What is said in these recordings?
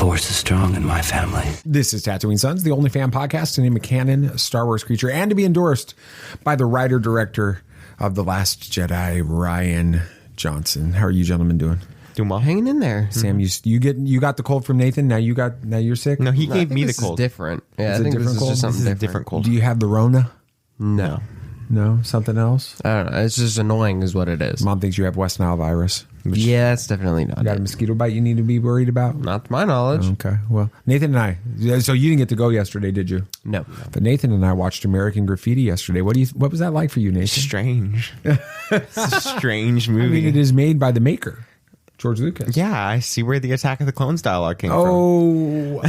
Force is strong in my family. This is Tatooine Sons, the only fan podcast to name a canon Star Wars creature and to be endorsed by the writer-director of The Last Jedi, Rian Johnson. How are you gentlemen doing? Doing well. Hanging in there. Sam, you got the cold from Nathan. Now you're sick. No, he gave me the this cold. Is different. Yeah, Is I it think different this is cold? just something This is a different. different cold. Do you have the Rona? No, No, something else. I don't know. It's just annoying, is what it is. Mom thinks you have West Nile virus. Yeah, it's definitely not. You got a mosquito bite you need to be worried about? Not to my knowledge. Okay. Well, Nathan and I. So you didn't get to go yesterday, did you? No. But Nathan and I watched American Graffiti yesterday. What was that like for you, Nathan? Strange. It's a strange movie. I mean, it is made by the maker, George Lucas. Yeah, I see where the Attack of the Clones dialogue came from. Oh.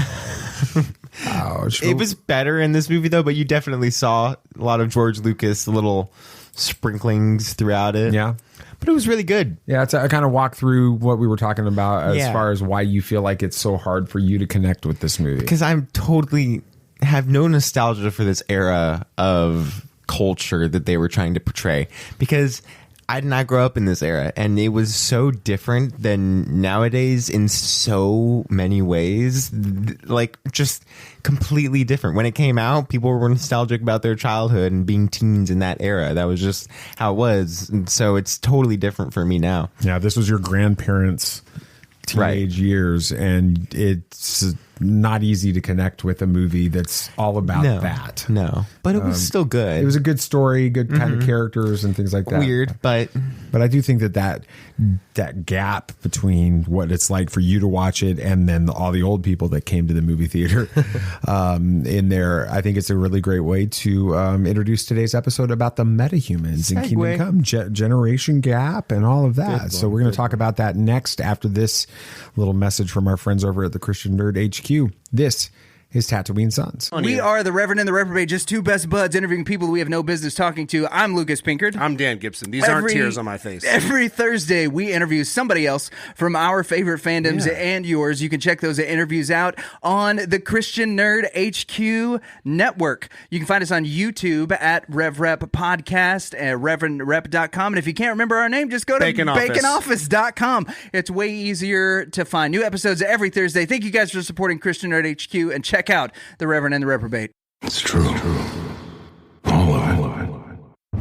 Ouch. It was better in this movie, though, but you definitely saw a lot of George Lucas little sprinklings throughout it. Yeah. But it was really good. Yeah, I kind of walked through what we were talking about as Yeah. far as why you feel like it's so hard for you to connect with this movie. Because I'm totally have no nostalgia for this era of culture that they were trying to portray. Because I did not grow up in this era, and it was so different than nowadays in so many ways, like just completely different. When it came out, people were nostalgic about their childhood and being teens in that era. That was just how it was. And so it's totally different for me now. Yeah, this was your grandparents' teenage years, and it's not easy to connect with a movie that's all about that. No, but it was still good. It was a good story, good kind of characters and things like that. Weird, but I do think that gap between what it's like for you to watch it and then all the old people that came to the movie theater in there, I think it's a really great way to introduce today's episode about the metahumans in Kingdom Come, generation gap and all of that. So we're going to talk about that next after this little message from our friends over at the Christian Nerd HQ. This is Tatooine Sons. We are the Reverend and the Reprobate, just two best buds interviewing people we have no business talking to. I'm Lucas Pinkard. I'm Dan Gibson. These aren't tears on my face. Every Thursday, we interview somebody else from our favorite fandoms and yours. You can check those interviews out on the Christian Nerd HQ network. You can find us on YouTube at RevRep Podcast at ReverendRep.com. And if you can't remember our name, just go to BaconOffice.com. It's way easier to find new episodes every Thursday. Thank you guys for supporting Christian Nerd HQ, and check out the Reverend and the Reprobate. It's true. All of it.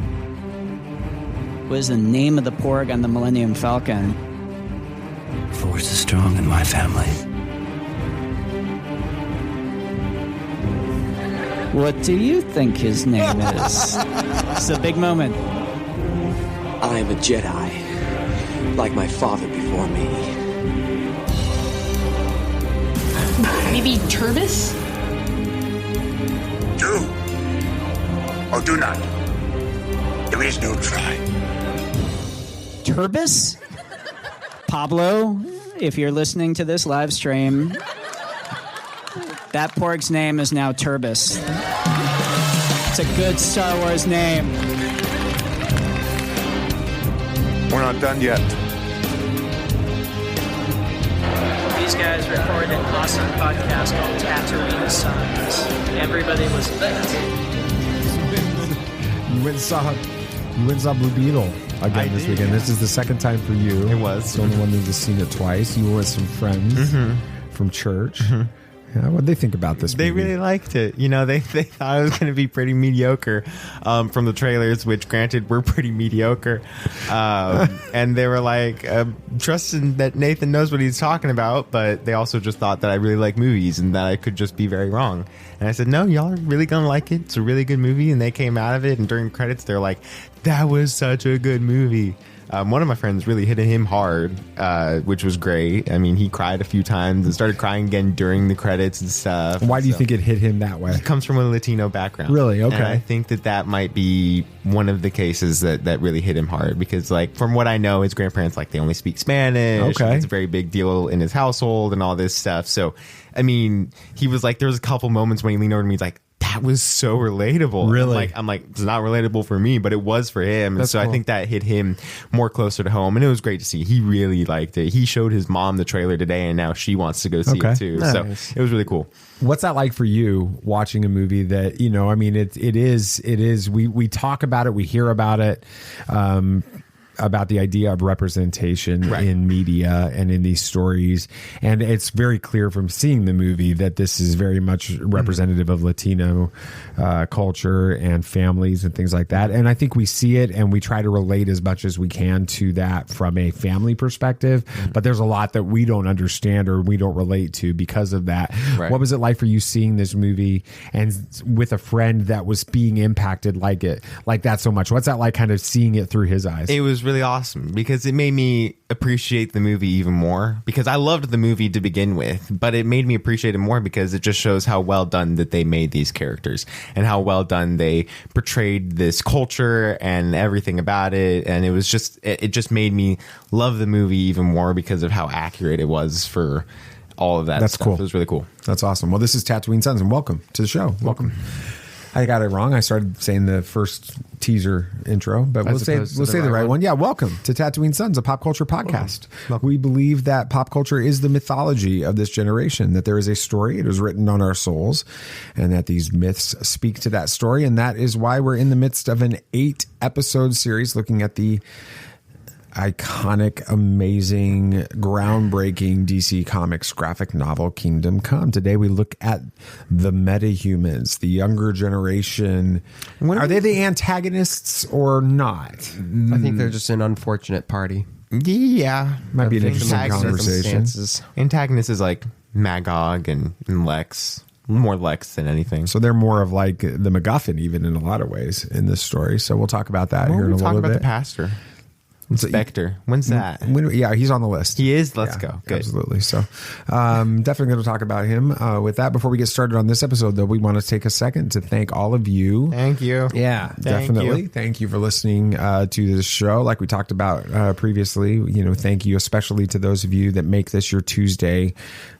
What is the name of the porg on the Millennium Falcon? Force is strong in my family. What do you think his name is? It's a big moment. I am a Jedi, like my father before me. Maybe Turbis? Do or do not. There is no try. Turbis? Pablo, if you're listening to this live stream, that porg's name is now Turbis. It's a good Star Wars name. We're not done yet. These guys recorded an awesome podcast called Tatooine Sons. Everybody was You went and saw Blue Beetle again this weekend. This is the second time for you. It was. It's the only one who's seen it twice. You were with some friends from church. Yeah, what'd they think about this movie? They really liked it. You know, they thought it was going to be pretty mediocre from the trailers, which granted were pretty mediocre. And they were like, trusting that Nathan knows what he's talking about, but they also just thought that I really like movies and that I could just be very wrong. And I said, no, y'all are really going to like it. It's a really good movie. And they came out of it, and during credits, they're like, that was such a good movie. One of my friends really hit him hard, which was great. I mean, he cried a few times and started crying again during the credits and stuff. Why do you think it hit him that way? He comes from a Latino background. Really? Okay. And I think that might be one of the cases that really hit him hard because, like, from what I know, his grandparents, like, they only speak Spanish. Okay. It's a very big deal in his household and all this stuff. So, I mean, he was like, there was a couple moments when he leaned over to me, he's like, that was so relatable. Really? I'm like, it's not relatable for me, but it was for him. And so cool. I think that hit him more closer to home. And it was great to see. He really liked it. He showed his mom the trailer today, and now she wants to go see it too. Nice. So it was really cool. What's that like for you watching a movie that, I mean, it is, we talk about it, we hear about it. about the idea of representation in media and in these stories. And it's very clear from seeing the movie that this is very much representative of Latino culture and families and things like that. And I think we see it and we try to relate as much as we can to that from a family perspective. But there's a lot that we don't understand or we don't relate to because of that. Right. What was it like for you seeing this movie and with a friend that was being impacted like that so much? What's that like, kind of seeing it through his eyes? It was really awesome because it made me appreciate the movie even more, because I loved the movie to begin with, but it made me appreciate it more because it just shows how well done that they made these characters and how well done they portrayed this culture and everything about it. And it was just, it just made me love the movie even more because of how accurate it was for all of that. That's stuff. cool. It was really cool. That's awesome. Well, this is Tatooine Sons, and welcome to the show. Welcome. I got it wrong. I started saying the first teaser intro, but we'll say the right one. Yeah, welcome to Tatooine Sons, a pop culture podcast. We believe that pop culture is the mythology of this generation, that there is a story, it is written on our souls, and that these myths speak to that story. And that is why we're in the midst of an 8-episode series looking at the iconic, amazing, groundbreaking DC Comics graphic novel Kingdom Come. Today we look at the Metahumans, the younger generation. Are they the antagonists or not? I think they're just an unfortunate party. Yeah. Might be an interesting conversation. Antagonist is like Magog and Lex. More Lex than anything. So they're more of like the MacGuffin even in a lot of ways in this story. So we'll talk about that here in a little bit. We'll talk about the pastor. Inspector. When's that? Yeah, he's on the list. He is? Let's go. Good. Absolutely. So definitely going to talk about him with that. Before we get started on this episode, though, we want to take a second to thank all of you. Thank you. Yeah, definitely. Thank you for listening to this show. Like we talked about previously, thank you especially to those of you that make this your Tuesday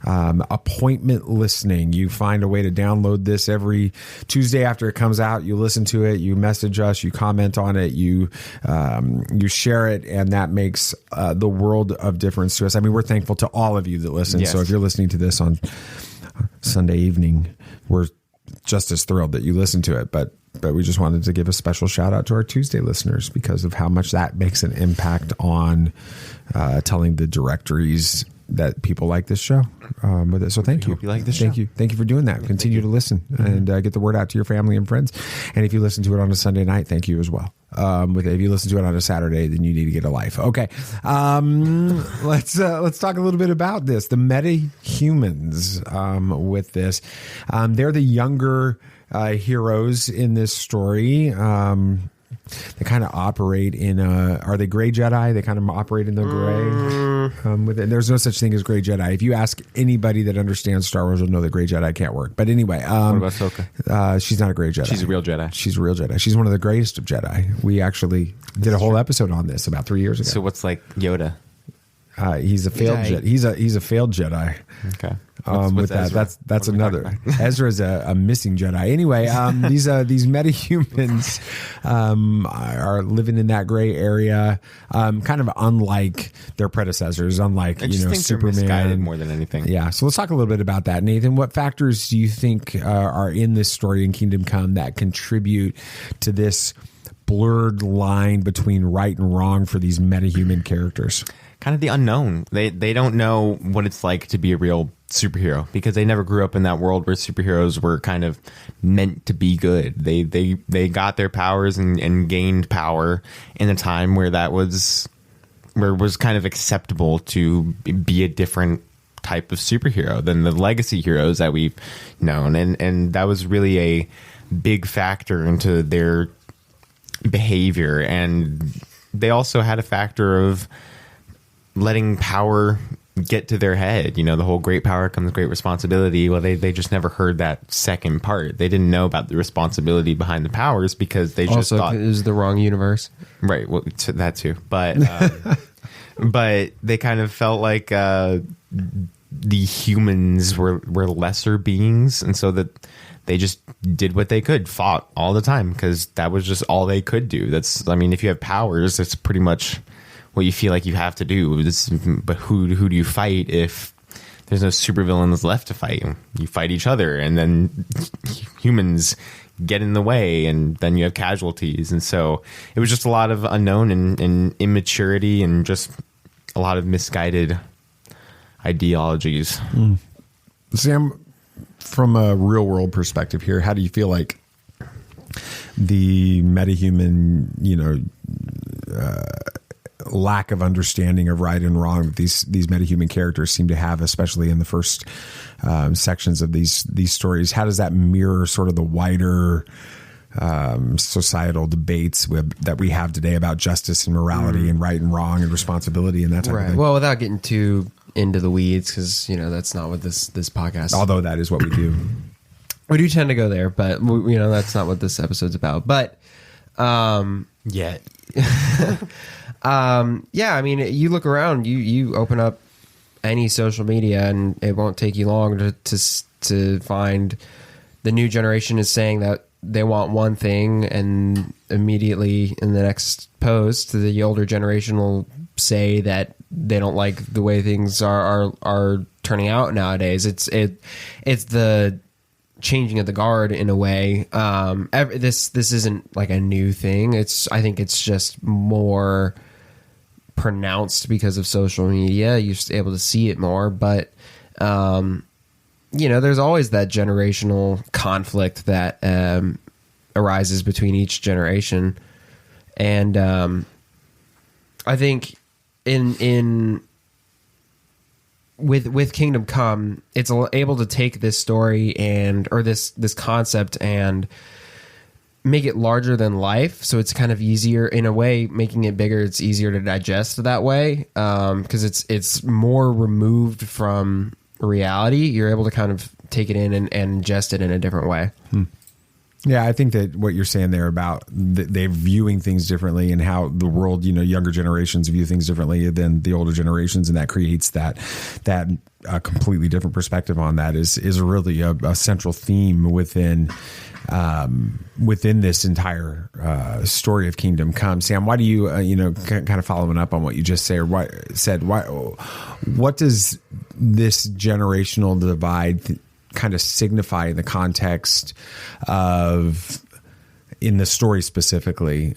appointment listening. You find a way to download this every Tuesday after it comes out. You listen to it, you message us, you comment on it, you share it, and that makes the world of difference to us. I mean, we're thankful to all of you that listen. Yes. So if you're listening to this on Sunday evening, we're just as thrilled that you listen to it. But we just wanted to give a special shout out to our Tuesday listeners because of how much that makes an impact on telling the directories that people like this show with it. So thank you. Hope you like this Thank show. you. Thank you for doing that. Continue to listen and get the word out to your family and friends. And if you listen to it on a Sunday night, thank you as well. If you listen to it on a Saturday, then you need to get a life. Okay. Let's talk a little bit about this. The Metahumans with this. They're the younger heroes in this story. They kind of operate in are they gray Jedi? They kind of operate in the gray. With it. There's no such thing as gray Jedi. If you ask anybody that understands Star Wars, will know that gray Jedi can't work. But anyway, what about Ahsoka? She's not a gray Jedi. She's a real Jedi. She's a real Jedi. She's one of the greatest of Jedi. We actually did a whole episode on this about 3 years ago. So what's like Yoda? He's a failed Jedi. He's a failed Jedi. Okay. With that, that's another. Ezra's a missing Jedi. Anyway, these metahumans are living in that gray area, kind of unlike their predecessors, unlike Superman. They're misguided more than anything. Yeah. So let's talk a little bit about that, Nathan. What factors do you think are in this story in Kingdom Come that contribute to this blurred line between right and wrong for these metahuman characters? Kind of the unknown. They don't know what it's like to be a real superhero because they never grew up in that world where superheroes were kind of meant to be good. They got their powers and gained power in a time where it was kind of acceptable to be a different type of superhero than the legacy heroes that we've known, and that was really a big factor into their behavior. And they also had a factor of letting power get to their head. The whole great power comes great responsibility. Well, they just never heard that second part. They didn't know about the responsibility behind the powers because they just thought it was the wrong universe. Right. Well, that too. But but they kind of felt like the humans were lesser beings, and so that they just did what they could, fought all the time because that was just all they could do. If you have powers, that's pretty much what you feel like you have to do. But who do you fight if there's no supervillains left to fight. You fight each other, and then humans get in the way, and then you have casualties. And so it was just a lot of unknown and immaturity, and just a lot of misguided ideologies. Sam, from a real world perspective here, how do you feel like the metahuman, lack of understanding of right and wrong that these metahuman characters seem to have, especially in the first sections of these stories, how does that mirror sort of the wider societal debates that we have today about justice and morality and right and wrong and responsibility and that type of thing? Well, without getting too into the weeds, because that's not what this podcast. Although that is what we do. We do tend to go there, but that's not what this episode's about. But Yeah. I mean, you look around, you open up any social media, and it won't take you long to find the new generation is saying that they want one thing, and immediately in the next post, the older generation will say that they don't like the way things are turning out nowadays. It's the changing of the guard in a way. This isn't like a new thing. I think it's just more pronounced because of social media. You're just able to see it more, but there's always that generational conflict that arises between each generation, and I think with Kingdom Come, it's able to take this story or this concept and make it larger than life. So it's kind of easier in a way, making it bigger. It's easier to digest that way because it's more removed from reality. You're able to kind of take it in and ingest it in a different way. Yeah, I think that what you're saying there about they're viewing things differently, and how the world, younger generations view things differently than the older generations, and that creates that completely different perspective on that is really a central theme within this entire story of Kingdom Come. Sam, why do you kind of following up on what you just said? What does this generational divide kind of signify in the context of, in the story specifically,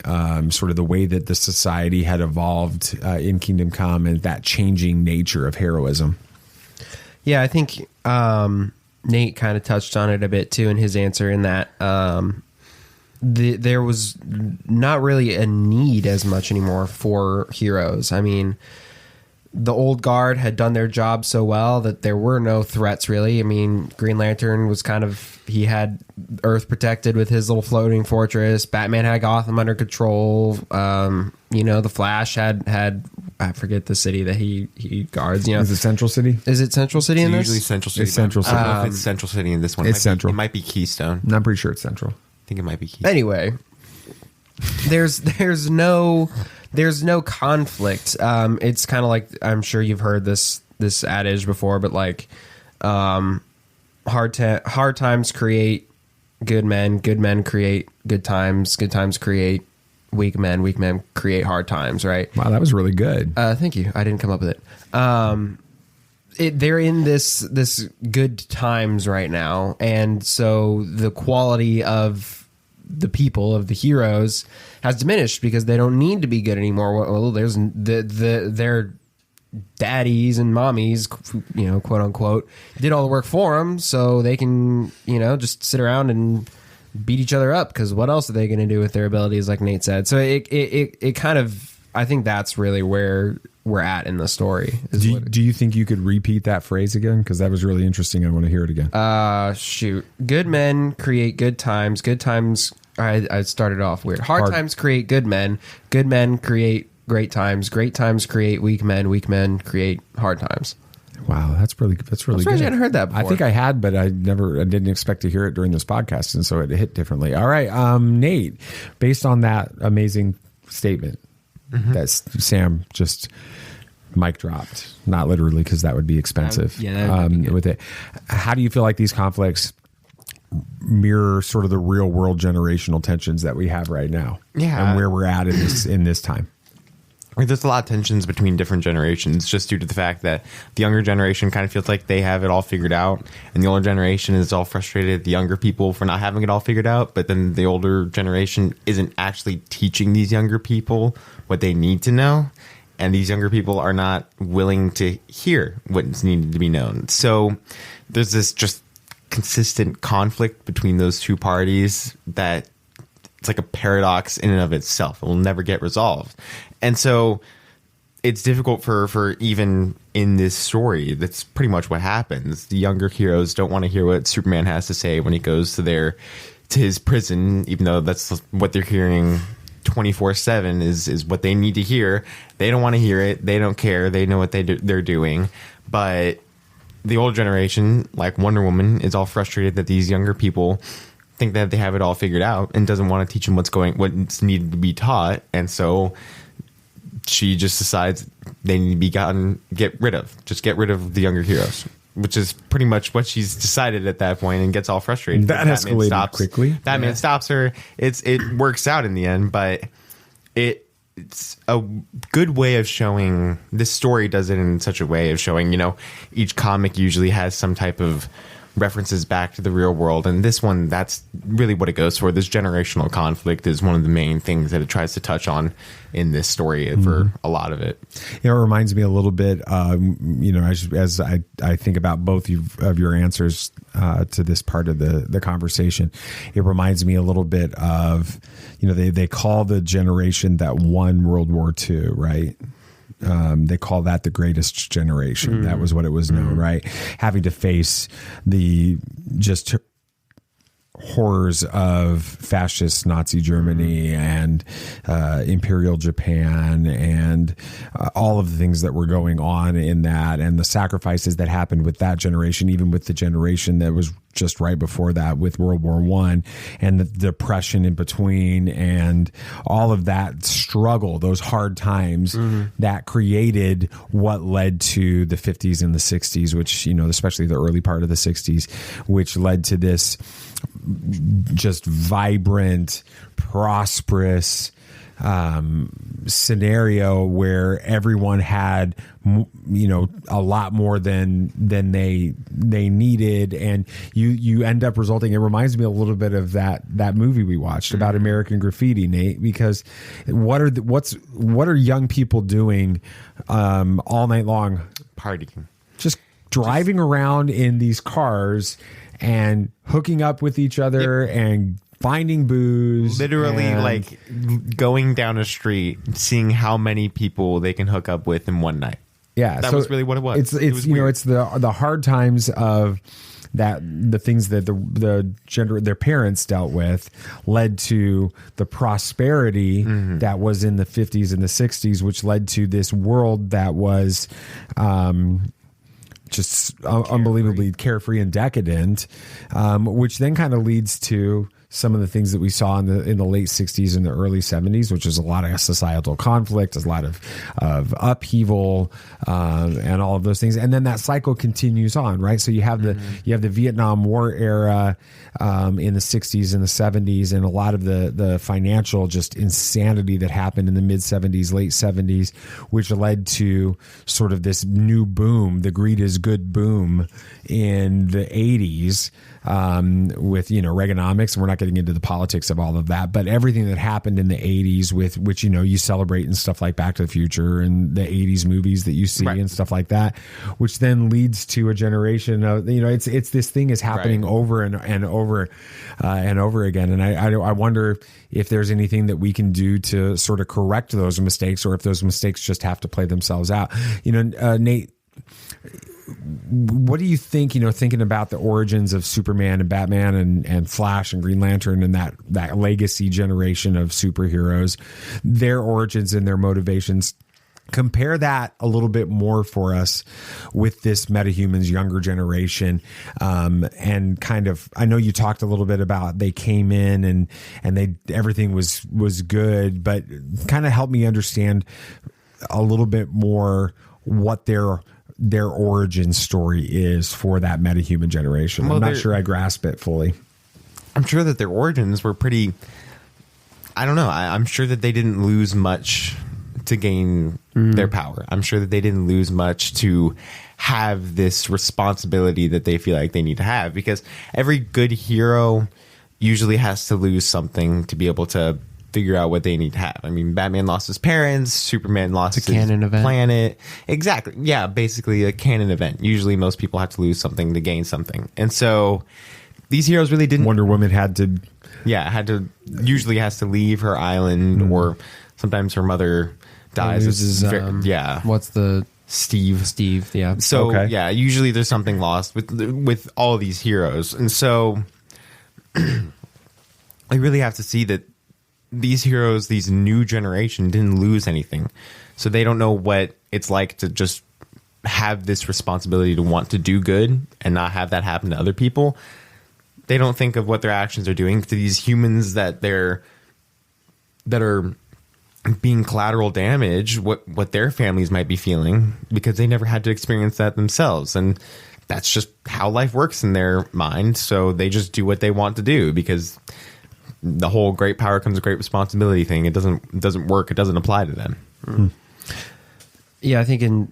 sort of the way that the society had evolved in Kingdom Come, and that changing nature of heroism? Yeah, I think Nate kind of touched on it a bit too in his answer, in that there was not really a need as much anymore for heroes. I mean, the old guard had done their job so well that there were no threats really. I mean, Green Lantern was he had Earth protected with his little floating fortress. Batman had Gotham under control. The Flash had I forget the city that he guards. Is it Central City? Is it Central City in this? Usually Central City. It's Central City. I don't know if it's Central City in this one. It's Central. It might be Keystone. I'm pretty sure it's Central. I think it might be Keystone. Anyway, there's no conflict. It's kind of like, I'm sure you've heard this adage before, but like hard times create good men create good times create weak men create hard times, right? Wow, that was really good. Thank you. I didn't come up with it. They're in this good times right now, and so the quality of the people, of the heroes, has diminished because they don't need to be good anymore. Well, there's their daddies and mommies, quote unquote, did all the work for them, so they can, just sit around and beat each other up, because what else are they going to do with their abilities, like Nate said? So it kind of, I think that's really where we're at in the story. Do you think you could repeat that phrase again? Because that was really interesting. I want to hear it again. Shoot. Good men create good times. Good times. I started off weird. Hard times create good men. Good men create great times. Great times create weak men. Weak men create hard times. Wow, that's really good. I hadn't heard that before. I think I had, but I didn't expect to hear it during this podcast, and so it hit differently. All right, Nate, based on that amazing statement that Sam just mic dropped, not literally, because that would be expensive. With it, how do you feel like these conflicts mirror sort of the real world generational tensions that we have right now, and where we're at in this time? there's a lot of tensions between different generations just due to the fact that the younger generation kind of feels like they have it all figured out, and the older generation is all frustrated at the younger people for not having it all figured out. But then the older generation isn't actually teaching these younger people what they need to know, and these younger people are not willing to hear what's needed to be known. So there's this just consistent conflict between those two parties that it's like a paradox in and of itself. It will never get resolved. And so it's difficult for even in this story, that's pretty much what happens. The younger heroes don't want to hear what Superman has to say when he goes to his prison, even though that's what they're hearing 24/7 is what they need to hear. They don't want to hear it. They don't care. They know what they're doing. But the old generation, like Wonder Woman, is all frustrated that these younger people think that they have it all figured out and doesn't want to teach them what's needed to be taught. And so she just decides they need to be get rid of the younger heroes, which is pretty much what she's decided at that point, and gets all frustrated. That escalated quickly. Batman stops her. It works out in the end, but it's a good way of showing. This story does it in such a way of showing, each comic usually has some type of references back to the real world, and this one, that's really what it goes for. This generational conflict is one of the main things that it tries to touch on in this story for a lot of it. It reminds me a little bit, as I think about both of your answers to this part of the conversation, it reminds me a little bit of, they call the generation that won World War II, right? They call that the greatest generation. That was what it was known, right? Having to face the just horrors of fascist Nazi Germany and Imperial Japan and all of the things that were going on in that, and the sacrifices that happened with that generation, even with the generation that was just right before that with World War I, and the depression in between, and all of that struggle, those hard times that created what led to the 50s and the 60s, which, especially the early part of the 60s, which led to this just vibrant, prosperous scenario where everyone had, a lot more than they needed, and you end up resulting. It reminds me a little bit of that movie we watched about American Graffiti, Nate, because what are young people doing all night long? Partying, just driving around in these cars and hooking up with each other and finding booze, literally like going down a street, seeing how many people they can hook up with in one night. Yeah, that was really what it was. It's it's the hard times of that, the things that their parents dealt with led to the prosperity that was in the 50s and the 60s, which led to this world that was just unbelievably carefree and decadent, which then kind of leads to some of the things that we saw in the late 60s and the early 70s, which is a lot of societal conflict, a lot of upheaval, and all of those things. And then that cycle continues on, right? So you have the Vietnam War era in the 60s and the 70s, and a lot of the financial just insanity that happened in the mid 70s, late 70s, which led to sort of this new boom, the greed is good boom in the 80s, with Reaganomics, and we're not getting into the politics of all of that, but everything that happened in the 80s, with which you celebrate and stuff like Back to the Future and the 80s movies that you see and stuff like that, which then leads to a generation of it's this thing is happening over and over and over again. And I wonder if there's anything that we can do to sort of correct those mistakes, or if those mistakes just have to play themselves out. Nate, what do you think, thinking about the origins of Superman and Batman and Flash and Green Lantern and that legacy generation of superheroes, their origins and their motivations? Compare that a little bit more for us with this Metahumans younger generation, and kind of, I know you talked a little bit about they came in and everything was good, but kind of help me understand a little bit more what their origin story is for that metahuman generation. Well, I'm not sure I grasp it fully. I'm sure that their origins were pretty, I don't know. I'm sure that they didn't lose much to gain their power. I'm sure that they didn't lose much to have this responsibility that they feel like they need to have, because every good hero usually has to lose something to be able to figure out what they need to have. I mean, Batman lost his parents, Superman lost his canon event. planet. Exactly. Yeah, basically a canon event. Usually most people have to lose something to gain something. And so these heroes really didn't. Wonder Woman had to usually has to leave her island, or sometimes her mother dies. What's the Steve, yeah. So usually there's something lost with all of these heroes. And so I really have to see that these heroes, these new generation, didn't lose anything. So they don't know what it's like to just have this responsibility to want to do good and not have that happen to other people. They don't think of what their actions are doing to these humans that are being collateral damage, what their families might be feeling, because they never had to experience that themselves. And that's just how life works in their mind. So they just do what they want to do, because the whole great power comes with great responsibility thing, it doesn't work. It doesn't apply to them. Mm-hmm. Yeah, I think in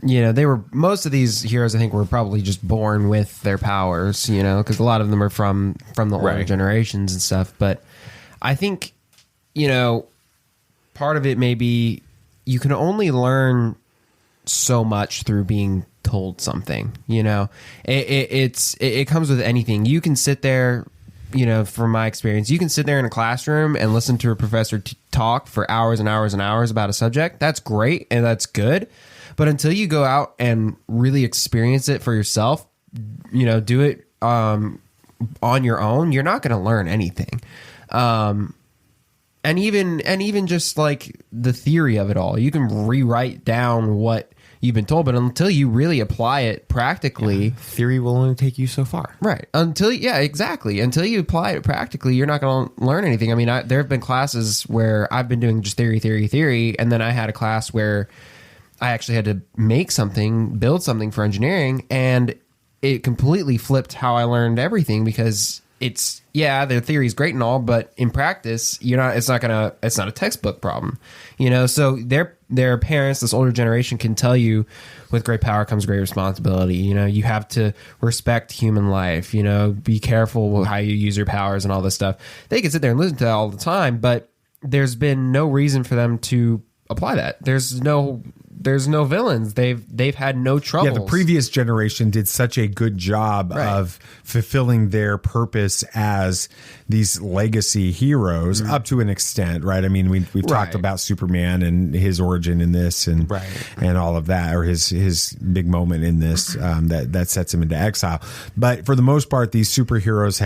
they were, most of these heroes I think were probably just born with their powers, because a lot of them are from the older generations and stuff. But I think, part of it may be you can only learn so much through being told something. It comes with anything. You can sit there, from my experience, you can sit there in a classroom and listen to a professor talk for hours and hours and hours about a subject. That's great and that's good. But until you go out and really experience it for yourself, do it on your own, you're not going to learn anything. And even just like the theory of it all, you can rewrite down what you've been told, but until you really apply it practically, theory will only take you so far. Right. Until you apply it practically, you're not going to learn anything. I mean, there have been classes where I've been doing just theory, and then I had a class where I actually had to build something for engineering, and it completely flipped how I learned everything, because the theory is great and all, but in practice, it's not a textbook problem, so their parents, this older generation, can tell you with great power comes great responsibility. You have to respect human life, be careful with how you use your powers and all this stuff. They can sit there and listen to that all the time, but there's been no reason for them to apply that. There's no villains. They've had no troubles. Yeah, the previous generation did such a good job of fulfilling their purpose as these legacy heroes up to an extent, right? I mean, we've talked about Superman and his origin in this, and all of that, or his big moment in this that sets him into exile. But for the most part, these superheroes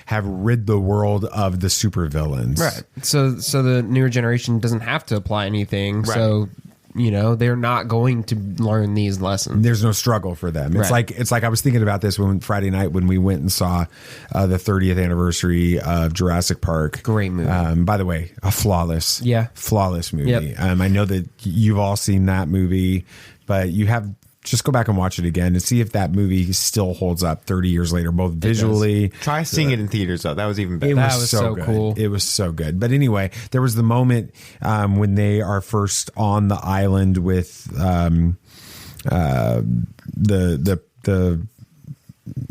have rid the world of the supervillains. Right. So the newer generation doesn't have to apply anything. Right. So they're not going to learn these lessons. There's no struggle for them. It's like I was thinking about this Friday night when we went and saw the 30th anniversary of Jurassic Park. Great movie. By the way, a flawless movie. Yep. I know that you've all seen that movie, but just go back and watch it again and see if that movie still holds up 30 years later, both visually. Try seeing it in theaters, though. That was even better. That was so good. Cool. It was so good. But anyway, there was the moment when they are first on the island with the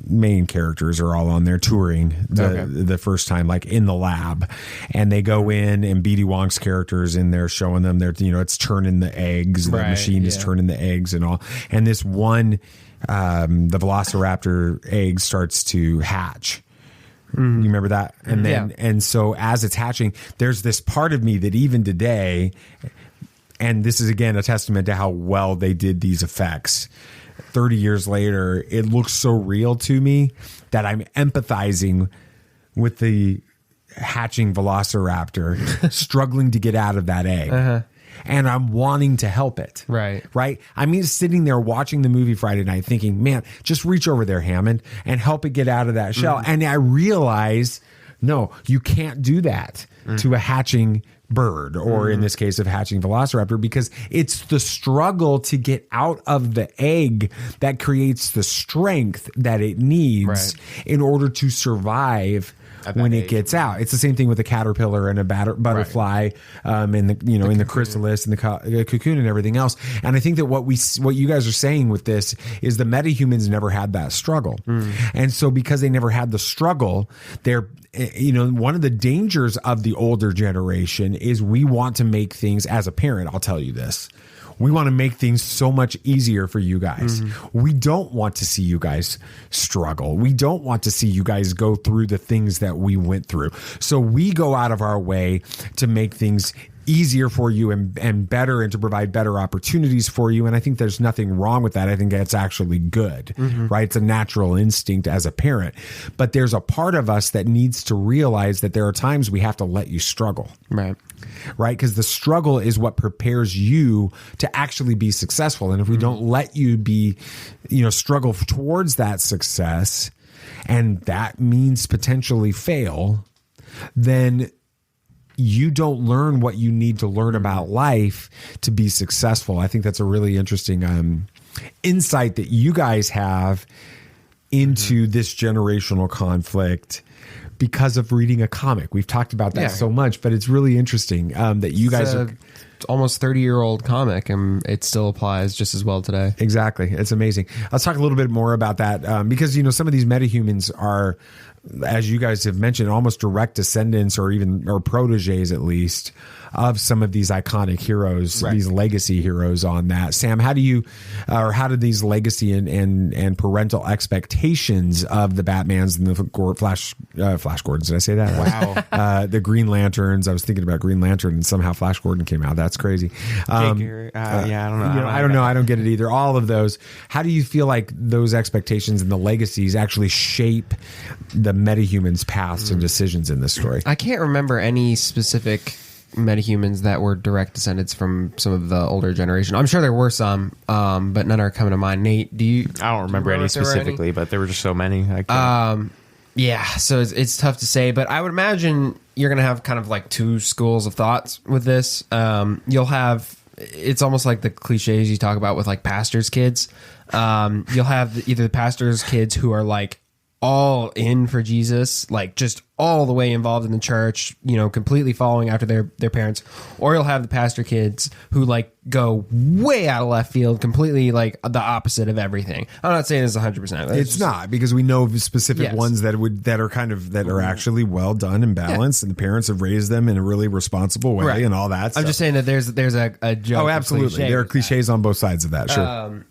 main characters are all on there touring the first time, like in the lab, and they go in, and BD Wong's characters in there showing them it's turning the eggs, the machine is turning the eggs and all, and this one the Velociraptor egg starts to hatch. You remember that? And then and so as it's hatching, there's this part of me that even today, and this is again a testament to how well they did these effects, 30 years later, it looks so real to me that I'm empathizing with the hatching Velociraptor struggling to get out of that egg. And I'm wanting to help it. Right. I'm sitting there watching the movie Friday night thinking, man, just reach over there, Hammond, and help it get out of that shell. And I realize, no, you can't do that to a hatching bird, or in this case of hatching velociraptor, because it's the struggle to get out of the egg that creates the strength that it needs in order to survive when it gets out. It's the same thing with a caterpillar and a butterfly, in the chrysalis and the cocoon and everything else. And I think that what you guys are saying with this is the metahumans never had that struggle. And so because they never had the struggle, they're, one of the dangers of the older generation is we want to make things, as a parent, I'll tell you this, we want to make things so much easier for you guys. We don't want to see you guys struggle. We don't want to see you guys go through the things that we went through. So we go out of our way to make things easier for you and better, and to provide better opportunities for you. And I think there's nothing wrong with that. I think that's actually good, right? It's a natural instinct as a parent. But there's a part of us that needs to realize that there are times we have to let you struggle. Right? Because the struggle is what prepares you to actually be successful. And if we don't let you be, struggle towards that success, and that means potentially fail, then you don't learn what you need to learn about life to be successful. I think that's a really interesting insight that you guys have into this generational conflict because of reading a comic. We've talked about that so much, but it's really interesting that you guys are almost 30-year-old comic, and it still applies just as well today. Exactly. It's amazing. Let's talk a little bit more about that because, some of these metahumans are, as you guys have mentioned, almost direct descendants or proteges, at least, of some of these iconic heroes, these legacy heroes on that. Sam, how do these legacy and parental expectations of the Batmans and the Flash Gordons, did I say that? Wow. The Green Lanterns. I was thinking about Green Lantern and somehow Flash Gordon came out. That's crazy. I don't know. I don't know. I don't get it either. All of those. How do you feel like those expectations and the legacies actually shape the metahumans' paths and decisions in this story? I can't remember any specific metahumans that were direct descendants from some of the older generation. I'm sure there were some, but none are coming to mind. Nate, I don't remember any specifically, but there were just so many. Yeah, so it's tough to say, but I would imagine you're going to have kind of like two schools of thoughts with this. You'll have, it's almost like the cliches you talk about with like pastors' kids. You'll have either the pastors' kids who are like all in for Jesus, like just all the way involved in the church, completely following after their parents, or you'll have the pastor kids who like go way out of left field, completely like the opposite of everything. I'm not saying it's 100%. It's not, because we know of specific ones that are actually well done and balanced, and the parents have raised them in a really responsible way and all that. I'm just saying that there's a joke. Oh, absolutely. There are cliches on both sides of that. Sure.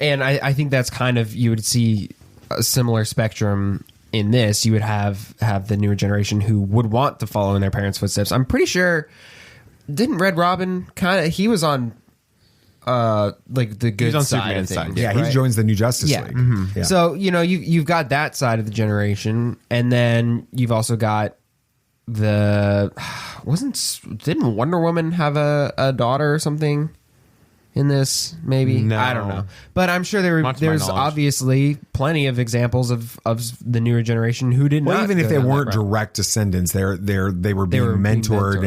And I think that's kind of, you would see a similar spectrum in this. You would have the newer generation who would want to follow in their parents' footsteps. I'm pretty sure, didn't Red Robin he was on like the good side of things. Yeah, he joins the New Justice League. Mm-hmm. Yeah. So you've got that side of the generation, and then you've also got didn't Wonder Woman have a daughter or something in this? Maybe. No. I don't know, but I'm sure there's obviously plenty of examples of the newer generation who did not. Even if they weren't direct descendants, they were being mentored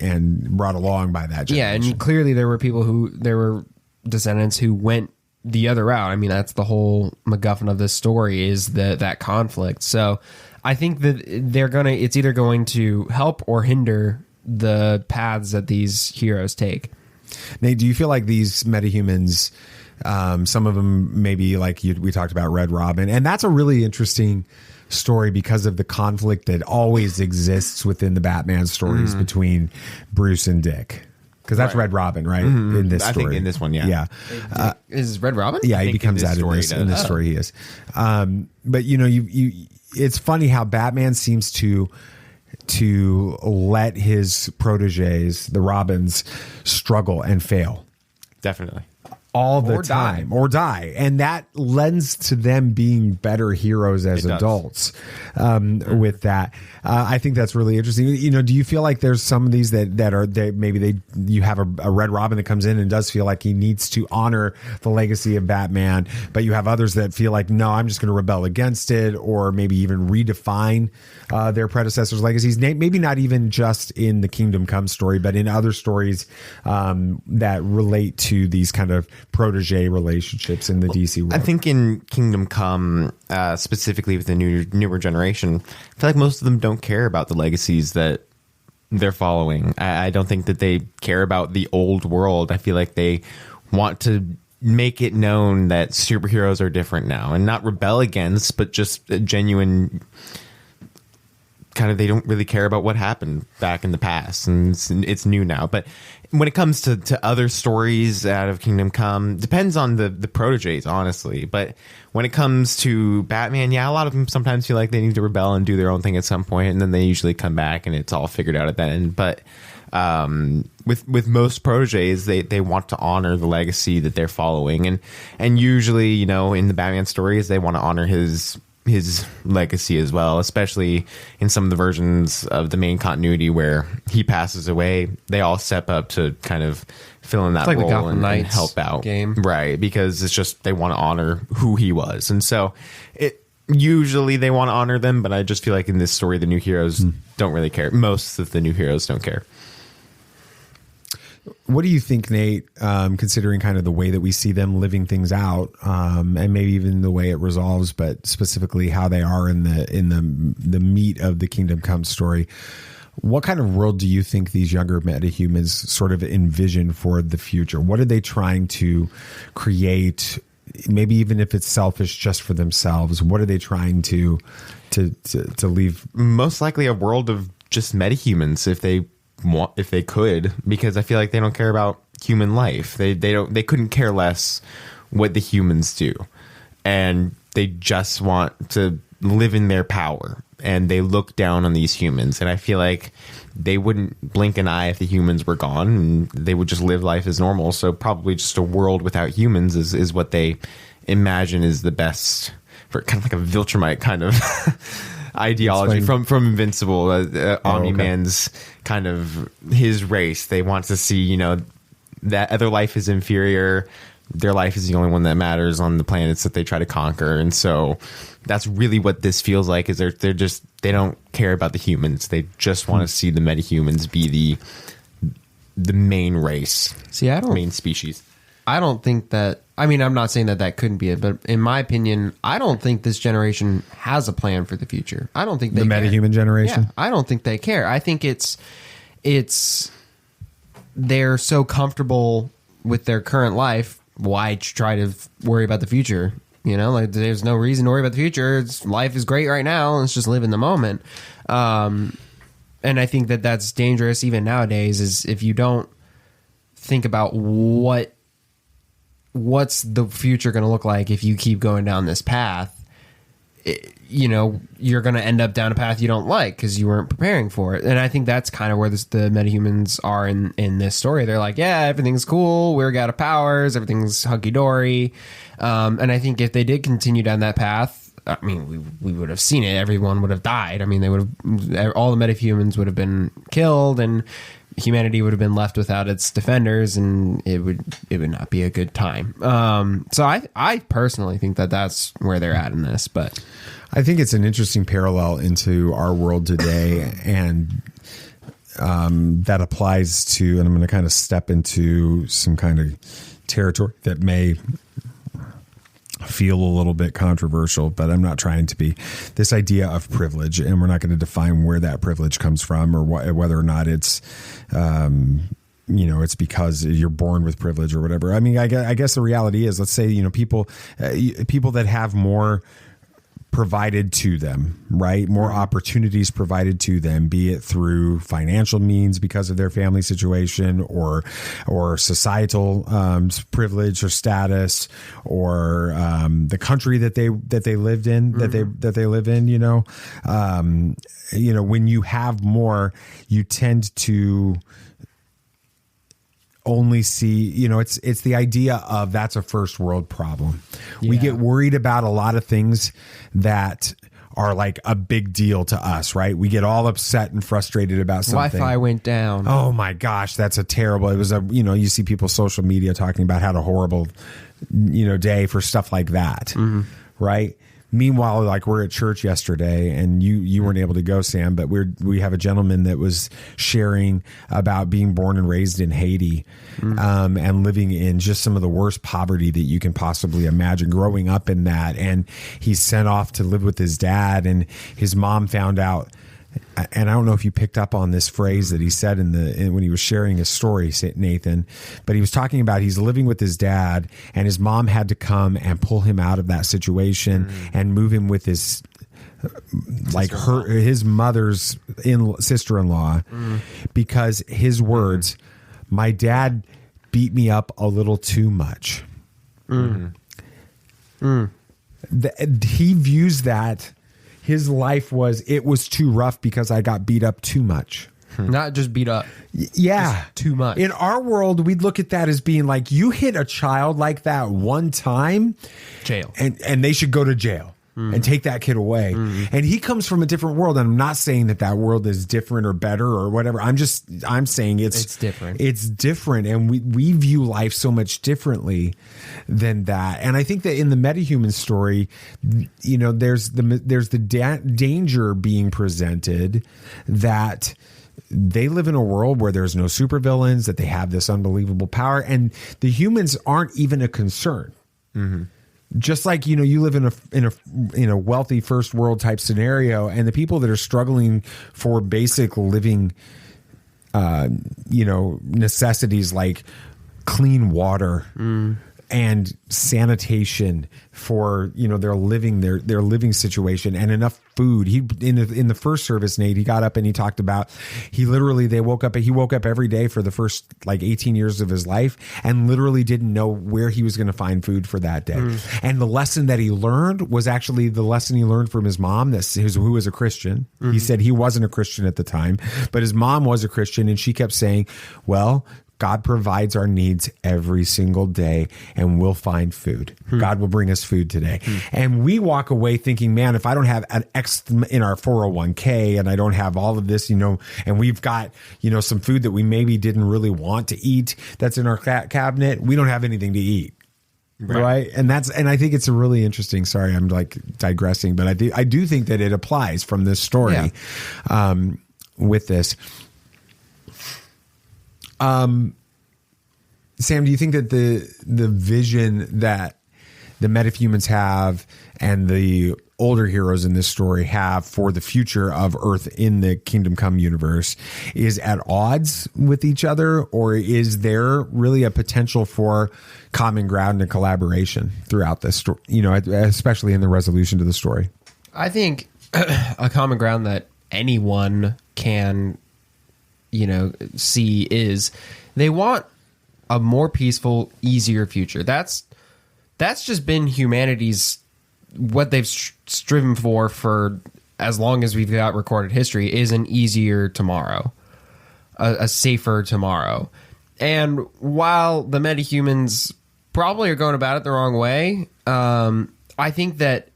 and brought along by that generation. Yeah, and clearly there were descendants who went the other route. I mean, that's the whole MacGuffin of this story, is that conflict. So I think that it's either going to help or hinder the paths that these heroes take. Nate, do you feel like these metahumans, some of them maybe like we talked about Red Robin, and that's a really interesting story because of the conflict that always exists within the Batman stories between Bruce and Dick. Because that's Red Robin, right? In this story. I think in this one, yeah. Is Red Robin? Yeah, he becomes that in this story. He is. But it's funny how Batman seems to let his proteges, the Robins, struggle and fail. Definitely. all the time or die, and that lends to them being better heroes as adults. With that, I think that's really interesting. Do you feel like there's some of these that are you have a Red Robin that comes in and does feel like he needs to honor the legacy of Batman, but you have others that feel like, no, I'm just going to rebel against it, or maybe even redefine their predecessors' legacies. Maybe not even just in the Kingdom Come story, but in other stories that relate to these kind of protege relationships in the DC world. I think in Kingdom Come, specifically with the newer generation, I feel like most of them don't care about the legacies that they're following. I don't think that they care about the old world. I feel like they want to make it known that superheroes are different now, and not rebel against, but just a genuine kind of, they don't really care about what happened back in the past, and it's new now. But when it comes to other stories out of Kingdom Come, depends on the proteges, honestly. But when it comes to Batman, yeah, a lot of them sometimes feel like they need to rebel and do their own thing at some point, and then they usually come back and it's all figured out at that end. But with most proteges, they want to honor the legacy that they're following, and usually, in the Batman stories, they want to honor his legacy as well, especially in some of the versions of the main continuity where he passes away. They all step up to kind of fill in that role and help out game, right? Because it's just, they want to honor who he was, and so usually they want to honor them. But I just feel like in this story, the new heroes don't really care. Most of the new heroes don't care. What do you think, Nate, considering kind of the way that we see them living things out, and maybe even the way it resolves, but specifically how they are in the meat of the Kingdom Come story? What kind of world do you think these younger metahumans sort of envision for the future? What are they trying to create? Maybe even if it's selfish just for themselves, what are they trying to leave? Most likely a world of just metahumans, if they could, because I feel like they don't care about human life. They couldn't care less what the humans do, and they just want to live in their power, and they look down on these humans. And I feel like they wouldn't blink an eye if the humans were gone, and they would just live life as normal. So probably just a world without humans is what they imagine is the best, for kind of like a Viltrumite kind of ideology from Invincible, Omni-Man's kind of his race. They want to see, that other life is inferior. Their life is the only one that matters on the planets that they try to conquer. And so that's really what this feels like, is they don't care about the humans. They just want to see the metahumans be the main race. Main species. I don't think that, I'm not saying that couldn't be it, but in my opinion, I don't think this generation has a plan for the future. I don't think they care. Metahuman generation? Yeah, I don't think they care. I think it's they're so comfortable with their current life. Why try to worry about the future? There's no reason to worry about the future. Life is great right now. Let's just live in the moment. And I think that's dangerous even nowadays, is if you don't think about what's the future going to look like if you keep going down this path. You're going to end up down a path you don't like because you weren't preparing for it. And I think that's kind of where the metahumans are in this story. They're like, yeah, everything's cool. We're out of powers. Everything's hunky-dory. And I think if they did continue down that path, we would have seen it. Everyone would have died. They would have, all the metahumans would have been killed, and humanity would have been left without its defenders, and it would not be a good time. So I personally think that's where they're at in this, but I think it's an interesting parallel into our world today, and that applies to, and I'm going to kind of step into some kind of territory that may feel a little bit controversial, but I'm not trying to be. This idea of privilege, and we're not going to define where that privilege comes from, or whether or not it's it's because you're born with privilege or whatever. I guess the reality is, let's say, people that have more provided to them, right? More opportunities provided to them, be it through financial means because of their family situation, or societal privilege or status, or the country that they lived in, that they live in. When you have more, you tend to only see, it's the idea of that's a first world problem. We get worried about a lot of things that are like a big deal to us, right? We get all upset and frustrated about something. Wi-Fi went down. Oh my gosh, that's a terrible. It was you see people social media talking about how a horrible, day for stuff like that, right? Meanwhile, like we're at church yesterday, and you weren't able to go, Sam, but we have a gentleman that was sharing about being born and raised in Haiti, and living in just some of the worst poverty that you can possibly imagine, growing up in that. And he's sent off to live with his dad, and his mom found out. And I don't know if you picked up on this phrase that he said when he was sharing his story, Nathan, but he was talking about he's living with his dad, and his mom had to come and pull him out of that situation and move him with his his mother's sister-in-law, because his words, "My dad beat me up a little too much." He views that. His life was too rough because I got beat up too much. Not just beat up. Yeah. Just too much. In our world, we'd look at that as being like, you hit a child like that one time. Jail. And they should go to jail. And take that kid away. And he comes from a different world. And I'm not saying that world is different or better or whatever. I'm saying it's different. It's different. And we view life so much differently than that. And I think that in the metahuman story, there's the danger being presented that they live in a world where there's no supervillains, that they have this unbelievable power, and the humans aren't even a concern. Just like, you live in a wealthy first world type scenario, and the people that are struggling for basic living, necessities like clean water and sanitation for their living situation and enough food. He in the first service, Nate, he got up and he talked about he woke up every day for the first 18 years of his life and literally didn't know where he was going to find food for that day. And the lesson that he learned was actually the lesson he learned from his mom, who was a Christian. He said he wasn't a Christian at the time, but his mom was a Christian, and she kept saying, well, God provides our needs every single day, and we'll find food. God will bring us food today. And we walk away thinking, man, if I don't have an X in our 401k and I don't have all of this, and we've got, some food that we maybe didn't really want to eat that's in our cabinet, we don't have anything to eat. Right. And I think it's a really interesting, sorry, I'm digressing, but I do think that it applies from this story, with this. Sam, do you think that the vision that the metahumans have and the older heroes in this story have for the future of Earth in the Kingdom Come universe is at odds with each other, or is there really a potential for common ground and collaboration throughout this story, especially in the resolution to the story? I think a common ground that anyone can see is they want a more peaceful, easier future. That's just been humanity's what they've striven for as long as we've got recorded history, is an easier tomorrow, a safer tomorrow. And while the metahumans probably are going about it the wrong way, I think that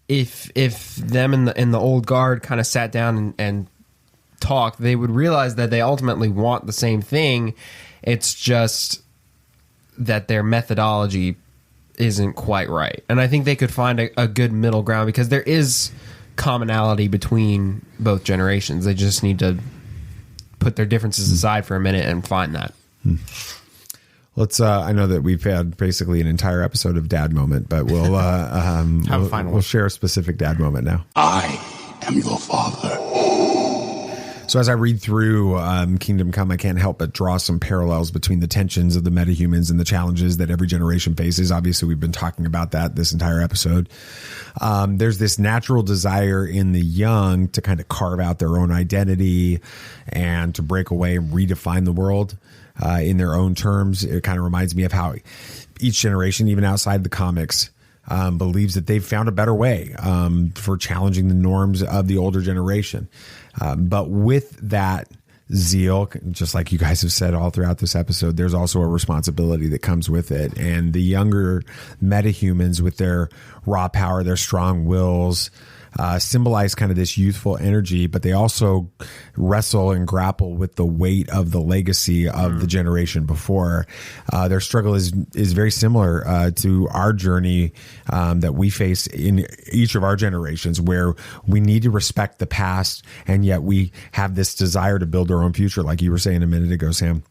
if them and the old guard kind of sat down and talk, they would realize that they ultimately want the same thing. It's just that their methodology isn't quite right. And I think they could find a good middle ground, because there is commonality between both generations. They just need to put their differences aside for a minute and find that. Let's I know that we've had basically an entire episode of Dad Moment, but we'll have a final we'll share a specific Dad Moment now. I am your father. So as I read through Kingdom Come, I can't help but draw some parallels between the tensions of the metahumans and the challenges that every generation faces. Obviously, we've been talking about that this entire episode. There's this natural desire in the young to kind of carve out their own identity and to break away and redefine the world in their own terms. It kind of reminds me of how each generation, even outside the comics, believes that they've found a better way for challenging the norms of the older generation. But with that zeal, just like you guys have said all throughout this episode, there's also a responsibility that comes with it. And the younger metahumans with their raw power, their strong wills, symbolize kind of this youthful energy, but they also wrestle and grapple with the weight of the legacy of the generation before. Their struggle is very similar to our journey that we face in each of our generations, where we need to respect the past, and yet we have this desire to build our own future, like you were saying a minute ago, Sam.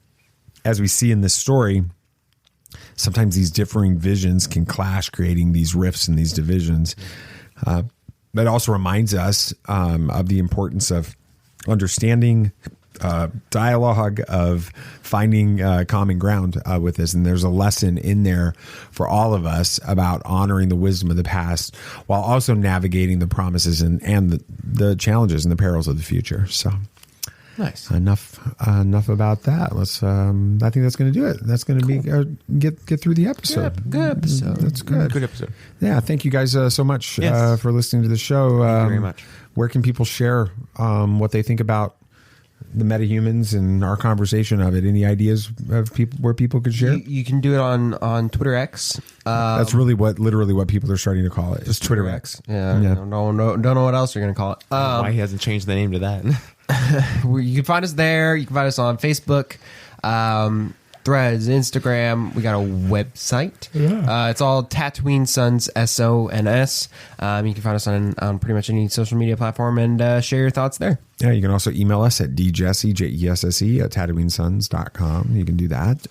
As we see in this story, sometimes these differing visions can clash, creating these rifts and these divisions. That also reminds us of the importance of understanding dialogue, of finding common ground with this. And there's a lesson in there for all of us about honoring the wisdom of the past while also navigating the promises and the challenges and the perils of the future. So nice. Enough about that. Let's. I think that's going to do it. That's going to be get through the episode. Good episode. That's good. Good episode. Yeah. Thank you guys so much for listening to the show. Thank you very much. Where can people share what they think about the metahumans and our conversation of it? Any ideas of where people could share? You can do it on Twitter X. That's literally what people are starting to call it. Just Twitter X. Yeah. Don't know what else you're going to call it. Why he hasn't changed the name to that? You can find us there. You can find us on Facebook, Threads, Instagram. We got a website. Yeah. It's all Tatooine Sons, SONS. You can find us on pretty much any social media platform and share your thoughts there. Yeah, you can also email us at djesse, Jesse, at tatooinesons.com. You can do that.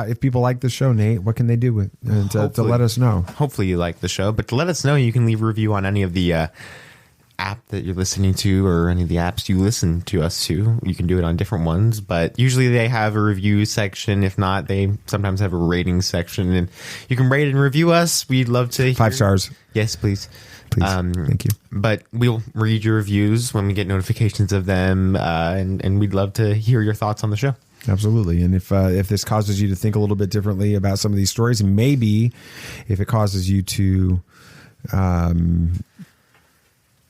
If people like the show, Nate, what can they do to let us know? Hopefully you like the show, but to let us know, you can leave a review on any of the app that you're listening to, or any of the apps you listen to us to. You can do it on different ones, but usually they have a review section. If not, they sometimes have a rating section, and you can rate and review us. We'd love to 5 stars. Yes, please. Thank you. But we'll read your reviews when we get notifications of them, and we'd love to hear your thoughts on the show. Absolutely. And if this causes you to think a little bit differently about some of these stories, and maybe if it causes you to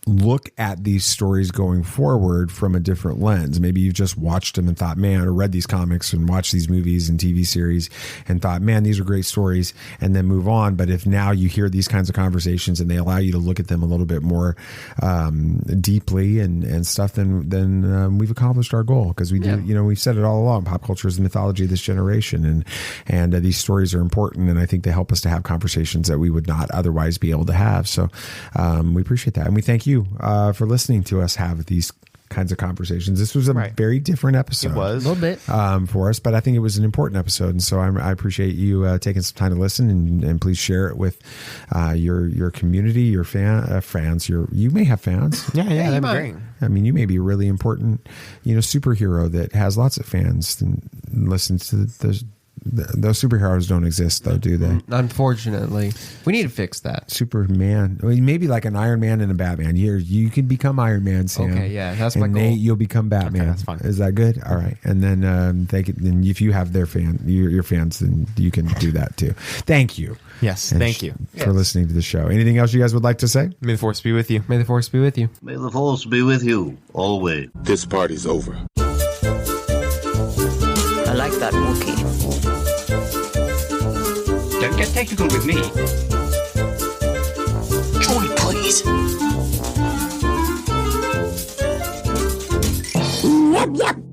look at these stories going forward from a different lens. Maybe you've just watched them and thought, man, or read these comics and watched these movies and TV series and thought, man, these are great stories, and then move on. But if now you hear these kinds of conversations and they allow you to look at them a little bit more deeply and stuff, then we've accomplished our goal, because we do, we've said it all along. Pop culture is the mythology of this generation, and these stories are important, and I think they help us to have conversations that we would not otherwise be able to have. So we appreciate that, and we thank you for listening to us have these kinds of conversations. This was a very different episode. It was a little bit for us, but I think it was an important episode, and so I appreciate you taking some time to listen, and please share it with your community, your fans. You may have fans. Yeah, that'd be great. I mean, you may be a really important, superhero that has lots of fans and listens to those superheroes don't exist, though, do they? Unfortunately, we need to fix that. Superman, maybe like an Iron Man and a Batman. You can become Iron Man, Sam. Okay, yeah, that's my goal. Nate, you'll become Batman. Okay, that's fine. Is that good? All right, and then then if you have your fans, then you can do that too. Thank you. Yes, thank you for listening to the show. Anything else you guys would like to say? May the Force be with you. May the Force be with you. May the Force be with you always. This party's over. I like that Wookiee. Don't get technical with me. Joy, please. Yep, yep.